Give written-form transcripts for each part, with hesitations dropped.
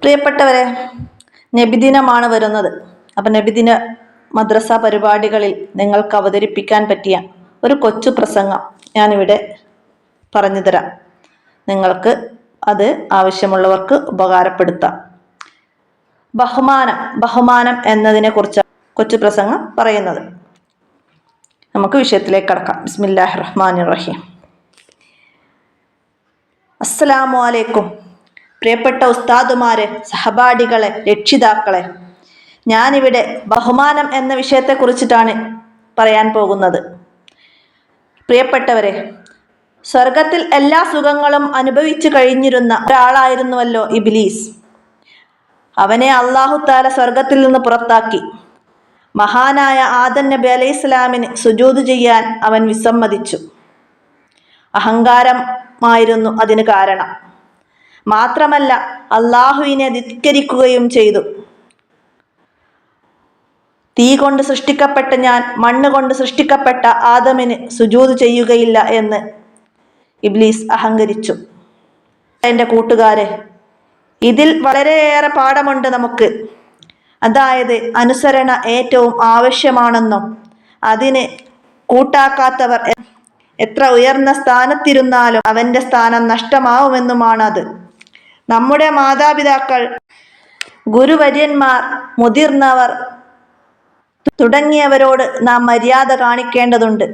പ്രിയപ്പെട്ടവരെ, നബിദിനമാണ് വരുന്നത്. അപ്പം നബിദിന മദ്രസ പരിപാടികളിൽ നിങ്ങൾക്ക് അവതരിപ്പിക്കാൻ പറ്റിയ ഒരു കൊച്ചു പ്രസംഗം ഞാനിവിടെ പറഞ്ഞു തരാം. നിങ്ങൾക്ക് അത് ആവശ്യമുള്ളവർക്ക് ഉപകാരപ്പെടുത്താം. ബഹുമാനം എന്നതിനെ കുറിച്ച് കൊച്ചു പ്രസംഗം പറയുന്നത്. നമുക്ക് വിഷയത്തിലേക്ക് കടക്കാം. ബിസ്മില്ലാഹിർ റഹ്മാനിർ റഹീം. അസ്സലാമു അലൈക്കും. പ്രിയപ്പെട്ട ഉസ്താദുമാരെ, സഹപാഠികളെ, രക്ഷിതാക്കളെ, ഞാനിവിടെ ബഹുമാനം എന്ന വിഷയത്തെക്കുറിച്ചിട്ടാണ് പറയാൻ പോകുന്നത്. പ്രിയപ്പെട്ടവരെ, സ്വർഗത്തിൽ എല്ലാ സുഖങ്ങളും അനുഭവിച്ചു കഴിഞ്ഞിരുന്ന ഒരാളായിരുന്നുവല്ലോ ഇബ്ലീസ്. അവനെ അല്ലാഹു തആല സ്വർഗത്തിൽ നിന്ന് പുറത്താക്കി. മഹാനായ ആദം നബി അലൈഹിസ്സലാമിന് സുജൂദ് ചെയ്യാൻ അവൻ വിസമ്മതിച്ചു. അഹങ്കാരമായിരുന്നു അതിന് കാരണം. മാത്രമല്ല, അല്ലാഹുവിനെ ധിക്കരിക്കുകയും ചെയ്തു. തീ കൊണ്ട് സൃഷ്ടിക്കപ്പെട്ട ഞാൻ മണ്ണ് കൊണ്ട് സൃഷ്ടിക്കപ്പെട്ട ആദമിന് സുജൂദ് ചെയ്യുകയില്ല എന്ന് ഇബ്ലീസ് അഹങ്കരിച്ചു. എൻ്റെ കൂട്ടുകാരെ, ഇതിൽ വളരെയേറെ പാഠമുണ്ട് നമുക്ക്. അതായത്, അനുസരണ ഏറ്റവും ആവശ്യമാണെന്നും അതിന് കൂട്ടാക്കാത്തവർ എത്ര ഉയർന്ന സ്ഥാനത്തിരുന്നാലും അവൻ്റെ സ്ഥാനം നഷ്ടമാവുമെന്നുമാണ് അത്. നമ്മുടെ മാതാപിതാക്കൾ, ഗുരുവര്യന്മാർ, മുതിർന്നവർ തുടങ്ങിയവരോട് നാം മര്യാദ കാണിക്കേണ്ടതുണ്ട്.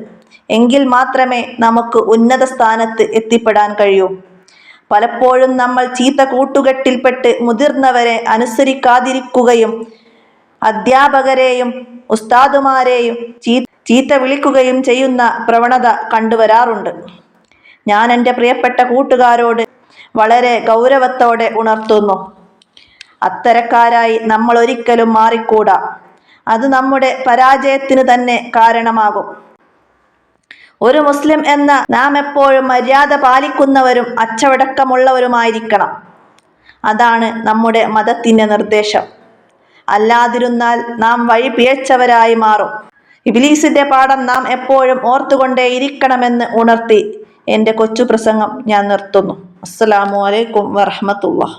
എങ്കിൽ മാത്രമേ നമുക്ക് ഉന്നത സ്ഥാനത്ത് എത്തിപ്പെടാൻ കഴിയൂ. പലപ്പോഴും നമ്മൾ ചീത്ത കൂട്ടുകെട്ടിൽപ്പെട്ട് മുതിർന്നവരെ അനുസരിക്കാതിരിക്കുകയും അധ്യാപകരെയും ഉസ്താദുമാരെയും ചീത്ത വിളിക്കുകയും ചെയ്യുന്ന പ്രവണത കണ്ടുവരാറുണ്ട്. ഞാൻ എൻ്റെ പ്രിയപ്പെട്ട കൂട്ടുകാരോട് വളരെ ഗൗരവത്തോടെ ഉണർത്തുന്നു, അത്തരക്കാരായി നമ്മൾ ഒരിക്കലും മാറിക്കൂടാ. അത് നമ്മുടെ പരാജയത്തിന് തന്നെ കാരണമാകും. ഒരു മുസ്ലിം എന്ന നാം എപ്പോഴും മര്യാദ പാലിക്കുന്നവരും അച്ചടക്കമുള്ളവരുമായിരിക്കണം. അതാണ് നമ്മുടെ മതത്തിൻ്റെ നിർദ്ദേശം. അല്ലാതിരുന്നാൽ നാം വഴി പിഴച്ചവരായി മാറും. ഇബ്ലീസിന്റെ പാഠം നാം എപ്പോഴും ഓർത്തുകൊണ്ടേയിരിക്കണമെന്ന് ഉണർത്തി എൻ്റെ കൊച്ചു പ്രസംഗം ഞാൻ നിർത്തുന്നു. അസ്സലാമു അലൈക്കും വറഹ്മത്തുള്ളാഹി.